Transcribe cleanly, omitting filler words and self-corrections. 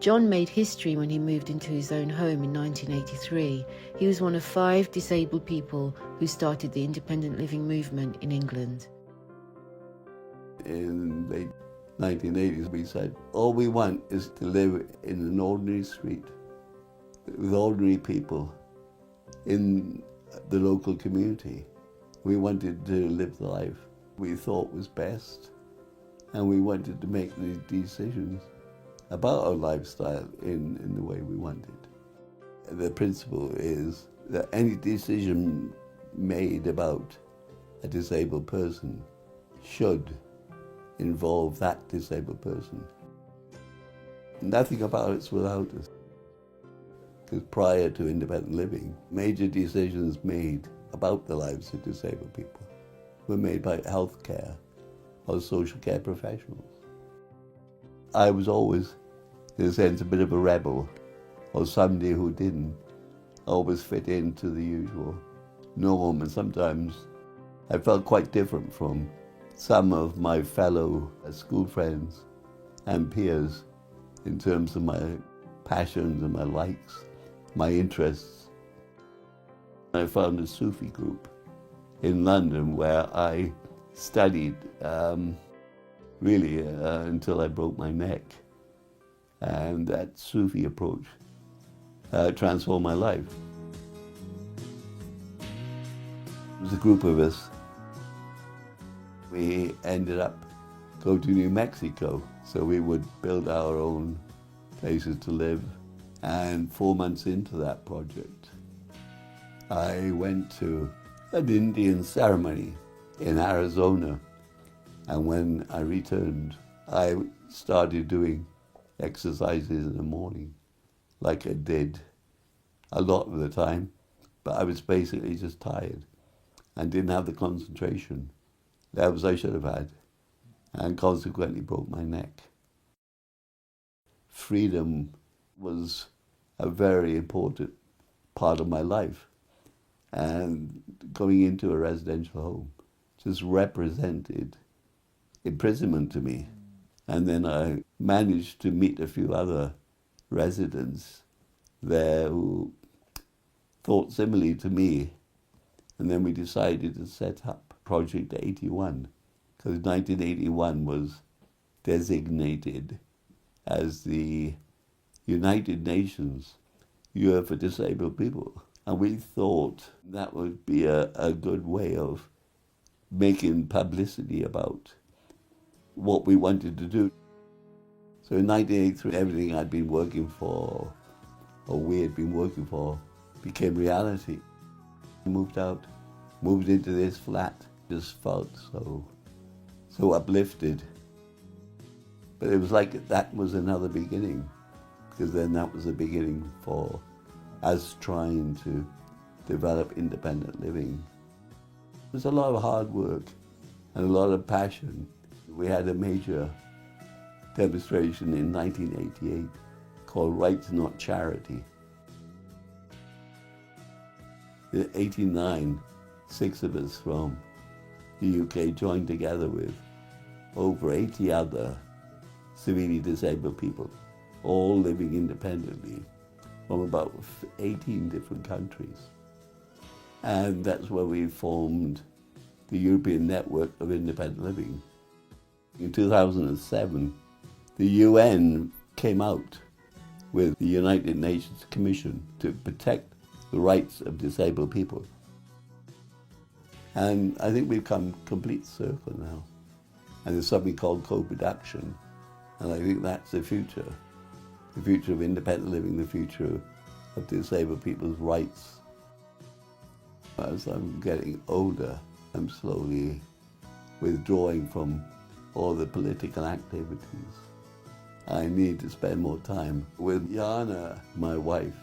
John made history when he moved into his own home in 1983. He was one of 5 disabled people who started the independent living movement in England. In the late 1980s, we said, all we want is to live in an ordinary street with ordinary people in the local community. We wanted to live the life we thought was best, and we wanted to make the decisions about our lifestyle in the way we wanted. The principle is that any decision made about a disabled person should involve that disabled person. Nothing about it's without us. Because prior to independent living, major decisions made about the lives of disabled people were made by healthcare or social care professionals. I was always, in a sense, a bit of a rebel, or somebody who didn't always fit into the usual norm, and sometimes I felt quite different from some of my fellow school friends and peers in terms of my passions and my likes, my interests. I found a Sufi group in London where I studied really until I broke my neck. And that Sufi approach transformed my life. It was a group of us. We ended up going to New Mexico, so we would build our own places to live. And 4 months into that project, I went to an Indian ceremony in Arizona. And when I returned, I started doing exercises in the morning, like I did a lot of the time, but I was basically just tired and didn't have the concentration levels I should have had, and consequently broke my neck. Freedom was a very important part of my life, and going into a residential home just represented imprisonment to me. And then I managed to meet a few other residents there who thought similarly to me. And then we decided to set up Project 81, because 1981 was designated as the United Nations Year for Disabled People. And we thought that would be a good way of making publicity about what we wanted to do. So in 1983, everything I'd been working for, or we had been working for, became reality. I moved out, moved into this flat, just felt so uplifted. But it was like that was another beginning, because then that was the beginning for us trying to develop independent living. It was a lot of hard work and a lot of passion. We had a major demonstration in 1988 called Rights Not Charity. In 1989, 6 of us from the UK joined together with over 80 other severely disabled people, all living independently from about 18 different countries. And that's where we formed the European Network of Independent Living. In 2007, the UN came out with the United Nations Commission to protect the rights of disabled people. And I think we've come complete circle now. And there's something called co-production. And I think that's the future of independent living, the future of disabled people's rights. As I'm getting older, I'm slowly withdrawing from all the political activities. I need to spend more time with Jana, my wife.